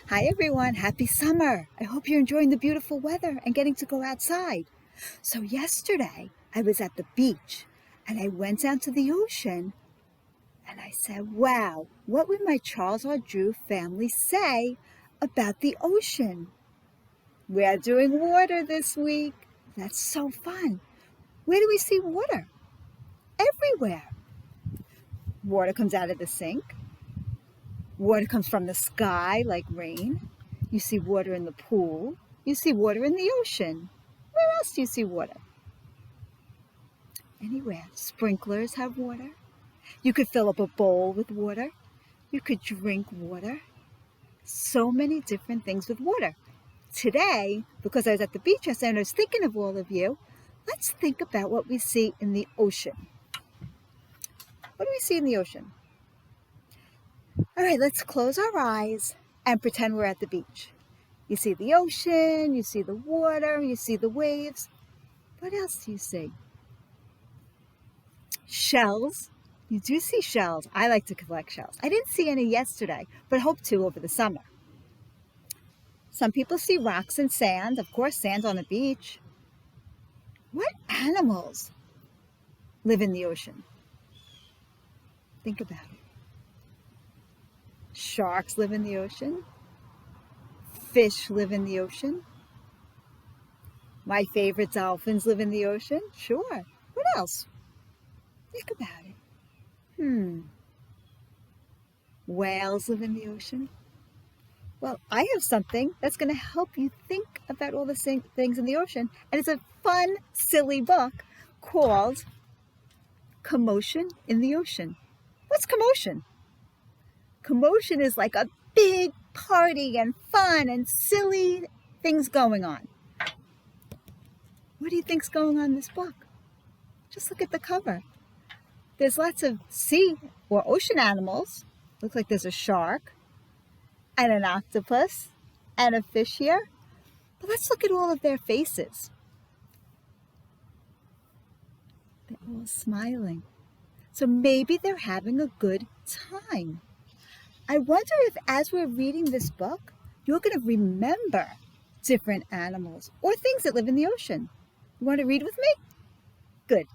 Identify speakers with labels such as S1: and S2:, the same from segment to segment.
S1: Hi everyone, happy summer. I hope you're enjoying the beautiful weather and getting to go outside. So yesterday I was at the beach and I went down to the ocean and I said, wow, what would my Charles R. Drew family say about the ocean? We're doing water this week. That's so fun. Where do we see water? Everywhere. Water comes out of the sink. Water comes from the sky like rain. You see water in the pool. You see water in the ocean. Where else do you see water? Anywhere. Sprinklers have water. You could fill up a bowl with water. You could drink water. So many different things with water. Today, because I was at the beach yesterday and I was thinking of all of you, let's think about what we see in the ocean. What do we see in the ocean? All right, let's close our eyes and pretend we're at the beach. You see the ocean, you see the water, you see the waves. What else do you see? Shells. You do see shells. I like to collect shells. I didn't see any yesterday, but hope to over the summer. Some people see rocks and sand. Of course, sand on the beach. What animals live in the ocean? Think about it. Sharks live in the ocean. Fish live in the ocean. My favorite, dolphins live in the ocean. Sure. What else? Think about it. Whales live in the ocean. Well, I have something that's going to help you think about all the things in the ocean. And it's a fun, silly book called Commotion in the Ocean. What's commotion? Commotion is like a big party and fun and silly things going on. What do you think's going on in this book? Just look at the cover. There's lots of sea or ocean animals. Looks like there's a shark and an octopus and a fish here. But let's look at all of their faces. They're all smiling. So maybe they're having a good time. I wonder if as we're reading this book, you're going to remember different animals or things that live in the ocean. You want to read with me? Good.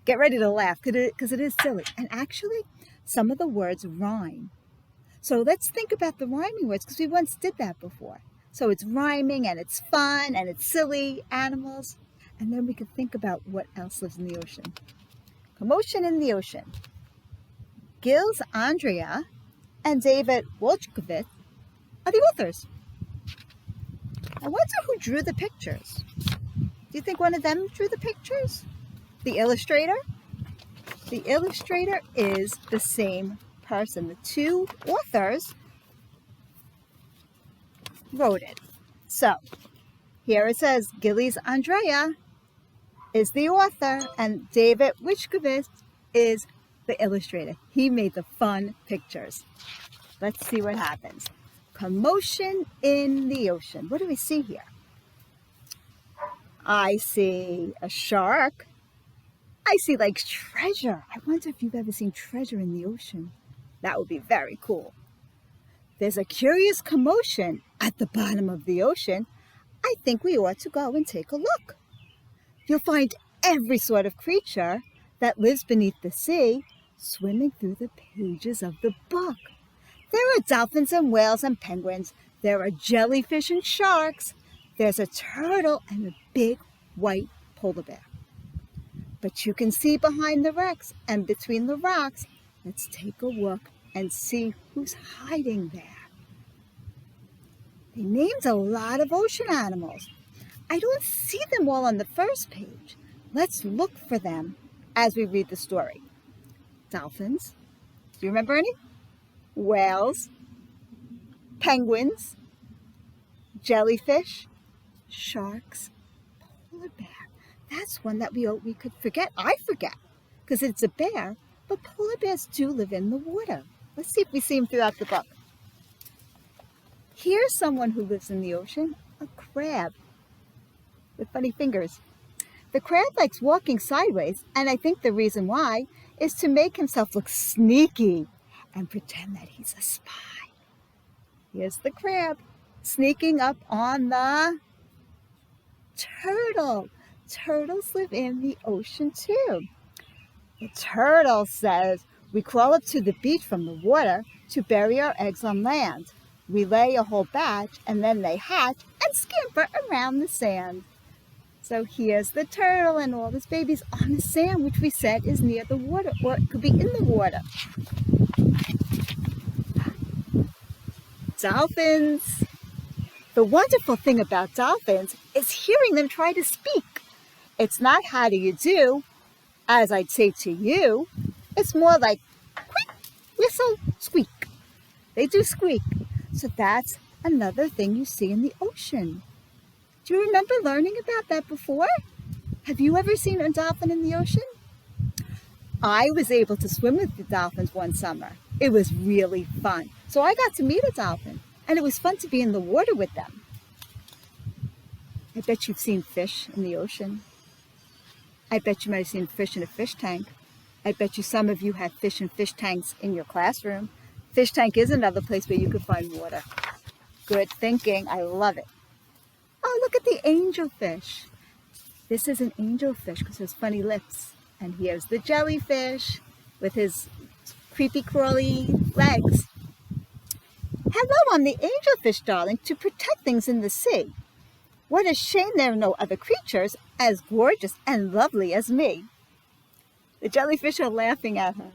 S1: Get ready to laugh because it is silly. And actually, some of the words rhyme. So let's think about the rhyming words because we once did that before. So it's rhyming and it's fun and it's silly animals. And then we can think about what else lives in the ocean. Commotion in the ocean. Gilles Andrea and David Wolchkovitz are the authors. I wonder who drew the pictures. Do you think one of them drew the pictures? The illustrator? The illustrator is the same person. The two authors wrote it. So here it says Gilles Andrea is the author and David Wolchkovitz is the illustrator. He made the fun pictures. Let's see what happens. Commotion in the ocean. What do we see here? I see a shark. I see like treasure. I wonder if you've ever seen treasure in the ocean. That would be very cool. There's a curious commotion at the bottom of the ocean. I think we ought to go and take a look. You'll find every sort of creature that lives beneath the sea swimming through the pages of the book. There are dolphins and whales and penguins. There are jellyfish and sharks. There's a turtle and a big white polar bear. But you can see behind the wrecks and between the rocks. Let's take a look and see who's hiding there. They named a lot of ocean animals. I don't see them all on the first page. Let's look for them as we read the story. Dolphins. Do you remember any? Whales. Penguins. Jellyfish. Sharks. Polar bear. That's one that we could forget. I forget because it's a bear, but polar bears do live in the water. Let's see if we see them throughout the book. Here's someone who lives in the ocean, a crab with funny fingers. The crab likes walking sideways, and I think the reason why is to make himself look sneaky and pretend that he's a spy. Here's the crab sneaking up on the turtle. Turtles live in the ocean too. The turtle says, we crawl up to the beach from the water to bury our eggs on land. We lay a whole batch and then they hatch and scamper around the sand. So here's the turtle and all his babies on the sand, which we said is near the water, or it could be in the water. Dolphins. The wonderful thing about dolphins is hearing them try to speak. It's not how do you do, as I'd say to you. It's more like quick, whistle, squeak. They do squeak. So that's another thing you see in the ocean. Do you remember learning about that before? Have you ever seen a dolphin in the ocean? I was able to swim with the dolphins one summer. It was really fun. So I got to meet a dolphin, and it was fun to be in the water with them. I bet you've seen fish in the ocean. I bet you might have seen fish in a fish tank. I bet you some of you had fish in fish tanks in your classroom. Fish tank is another place where you could find water. Good thinking. I love it. Oh, look at the angelfish. This is an angelfish because it has funny lips. And here's the jellyfish with his creepy crawly legs. Hello, I'm the angelfish, darling, to protect things in the sea. What a shame there are no other creatures as gorgeous and lovely as me. The jellyfish are laughing at her.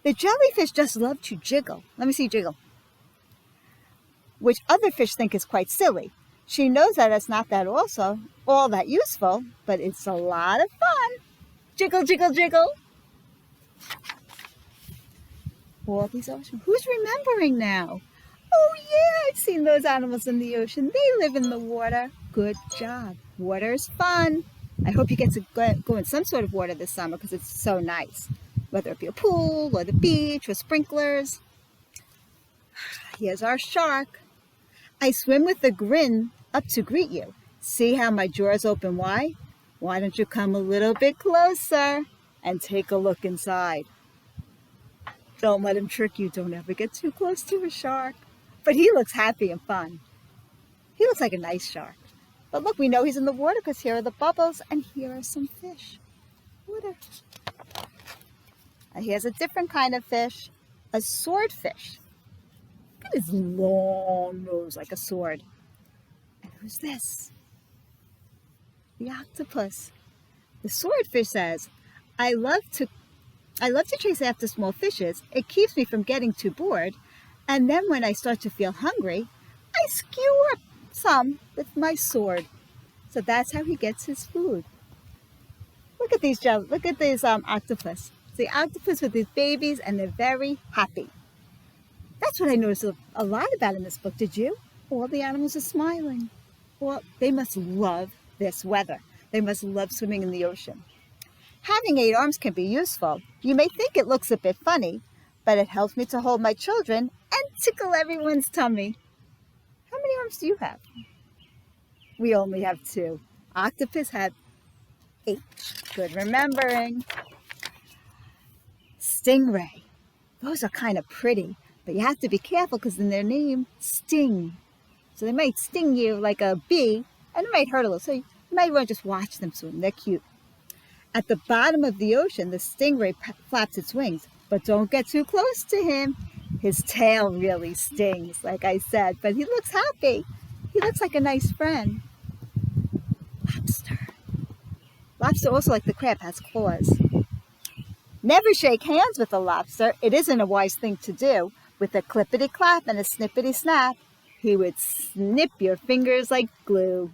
S1: The jellyfish just love to jiggle. Let me see jiggle. Which other fish think is quite silly. She knows that it's not that also all that useful, but it's a lot of fun. Jiggle, jiggle, jiggle. All these oceans. Who's remembering now? Oh yeah, I've seen those animals in the ocean. They live in the water. Good job. Water's fun. I hope you get to go in some sort of water this summer because it's so nice. Whether it be a pool or the beach or sprinklers. Here's our shark. I swim with a grin up to greet you. See how my jaws open wide? Why don't you come a little bit closer and take a look inside? Don't let him trick you. Don't ever get too close to a shark. But he looks happy and fun. He looks like a nice shark. But look, we know he's in the water because here are the bubbles and here are some fish. Water. And here's a different kind of fish, a swordfish. Look at his long nose like a sword. And who's this? The octopus. The swordfish says, I love to chase after small fishes. It keeps me from getting too bored. And then when I start to feel hungry, I skewer some with my sword. So that's how he gets his food. Look at these octopus. The octopus with his babies, and they're very happy. That's what I noticed a lot about in this book. Did you? All the animals are smiling. Well, they must love this weather. They must love swimming in the ocean. Having 8 arms can be useful. You may think it looks a bit funny, but it helps me to hold my children and tickle everyone's tummy. How many arms do you have? We only have 2. Octopus had 8. Good remembering. Stingray. Those are kind of pretty, but you have to be careful because in their name, sting. So they might sting you like a bee, and it might hurt a little. So you might want to just watch them swim. They're cute. At the bottom of the ocean, the stingray flaps its wings, but don't get too close to him. His tail really stings, like I said, but he looks happy. He looks like a nice friend. Lobster. Lobster, also like the crab, has claws. Never shake hands with a lobster. It isn't a wise thing to do. With a clippity-clap and a snippity-snap, he would snip your fingers like glue.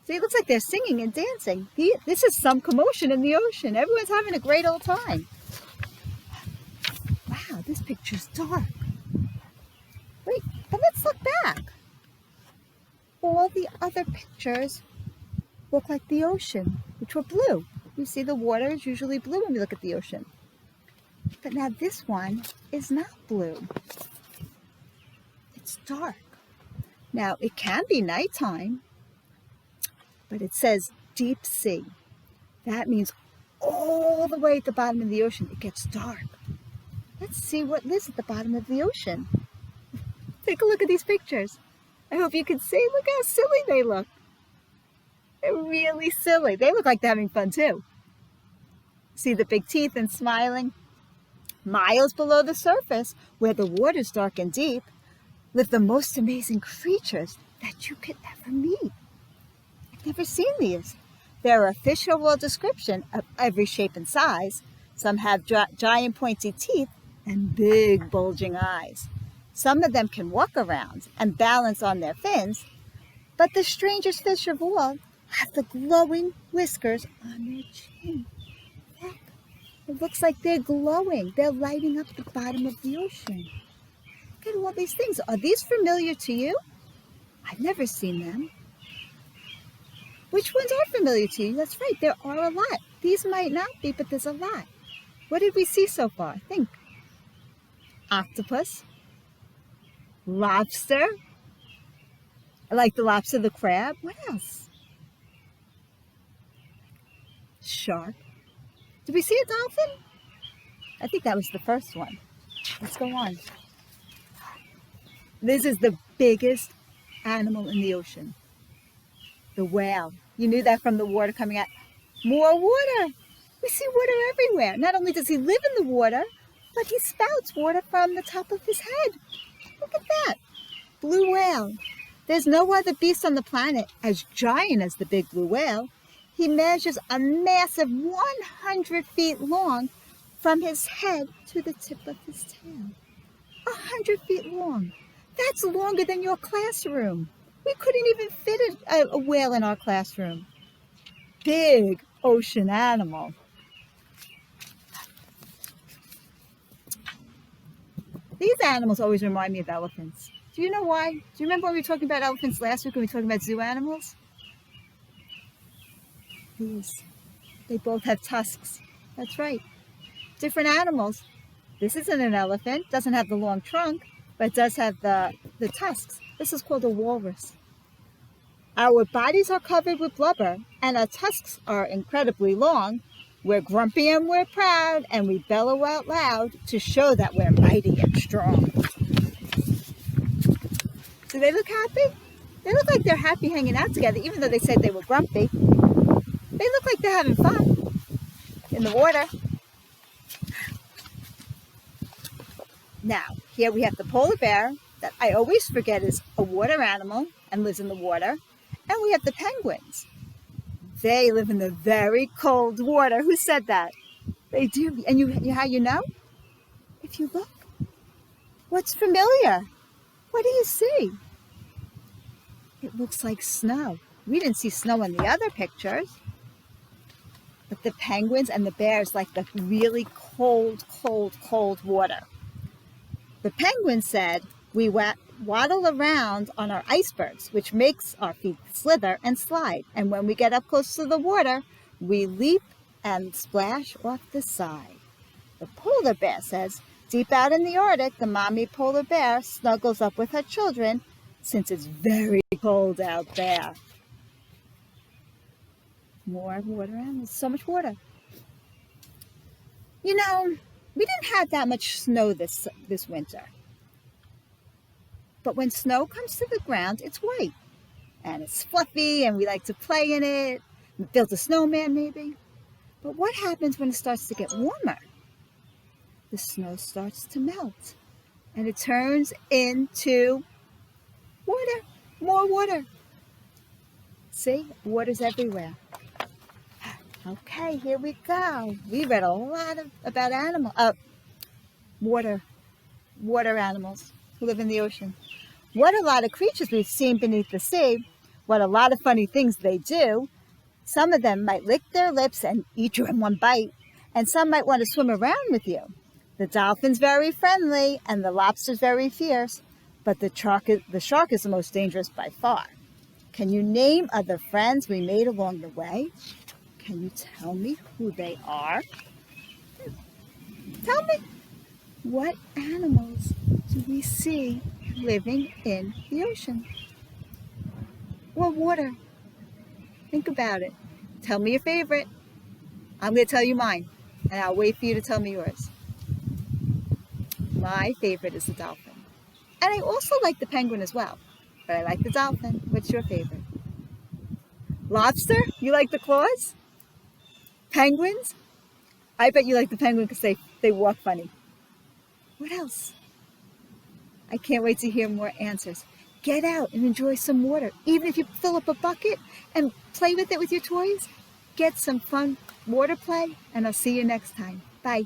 S1: See, it looks like they're singing and dancing. This is some commotion in the ocean. Everyone's having a great old time. Wow, this picture's dark. Wait, but let's look back. All the other pictures look like the ocean, which were blue. You see, the water is usually blue when we look at the ocean. But now this one is not blue. It's dark. Now, it can be nighttime, but it says deep sea. That means all the way at the bottom of the ocean, it gets dark. Let's see what lives at the bottom of the ocean. Take a look at these pictures. I hope you can see. Look how silly they look. They're really silly. They look like they're having fun too. See the big teeth and smiling? Miles below the surface, where the water's dark and deep, live the most amazing creatures that you could ever meet. I've never seen these. There are fish of world description of every shape and size. Some have giant pointy teeth and big bulging eyes. Some of them can walk around and balance on their fins, but the strangest fish of all have the glowing whiskers on their chin. Look, it looks like they're glowing. They're lighting up the bottom of the ocean. Look at all these things. Are these familiar to you? I've never seen them. Which ones are familiar to you? That's right, there are a lot. These might not be, but there's a lot. What did we see so far? Think. Octopus. Lobster. I like the lobster, the crab. What else? Shark. Did we see a dolphin? I think that was the first one. Let's go on. This is the biggest animal in the ocean. The whale. You knew that from the water coming out. More water. We see water everywhere. Not only does he live in the water, but he spouts water from the top of his head. Look at that. Blue whale. There's no other beast on the planet as giant as the big blue whale. He measures a massive 100 feet long from his head to the tip of his tail. 100 feet long. That's longer than your classroom. We couldn't even fit a whale in our classroom. Big ocean animal. These animals always remind me of elephants. Do you know why? Do you remember when we were talking about elephants last week when we were talking about zoo animals? These. They both have tusks. That's right. Different animals. This isn't an elephant. Doesn't have the long trunk, but it does have the tusks. This is called a walrus. Our bodies are covered with blubber, and our tusks are incredibly long. We're grumpy and we're proud, and we bellow out loud to show that we're mighty and strong. Do they look happy? They look like they're happy hanging out together, even though they said they were grumpy. They look like they're having fun in the water. Now, here we have the polar bear that I always forget is a water animal and lives in the water. And we have the penguins. They live in the very cold water. Who said that? They do. And how you know? If you look. What's familiar? What do you see? It looks like snow. We didn't see snow in the other pictures. But the penguins and the bears like the really cold, cold, cold water. The penguin said, we waddle around on our icebergs, which makes our feet slither and slide. And when we get up close to the water, we leap and splash off the side. The polar bear says, deep out in the Arctic, the mommy polar bear snuggles up with her children since it's very cold out there. More water animals, so much water. You know, we didn't have that much snow this winter. But when snow comes to the ground, it's white. And it's fluffy, and we like to play in it. Build a snowman, maybe. But what happens when it starts to get warmer? The snow starts to melt. And it turns into water. More water. See? Water's everywhere. Okay, here we go. We read a lot about water animals who live in the ocean. What a lot of creatures we've seen beneath the sea. What a lot of funny things they do. Some of them might lick their lips and eat you in one bite, and some might want to swim around with you. The dolphin's very friendly, and the lobster's very fierce, but the shark is the most dangerous by far. Can you name other friends we made along the way? Can you tell me who they are? Tell me. What animals do we see living in the ocean or water? Think about it. Tell me your favorite. I'm going to tell you mine, and I'll wait for you to tell me yours. My favorite is the dolphin. And I also like the penguin as well. But I like the dolphin. What's your favorite? Lobster? You like the claws? Penguins? I bet you like the penguin because they walk funny. What else? I can't wait to hear more answers. Get out and enjoy some water. Even if you fill up a bucket and play with it with your toys, get some fun water play, and I'll see you next time. Bye.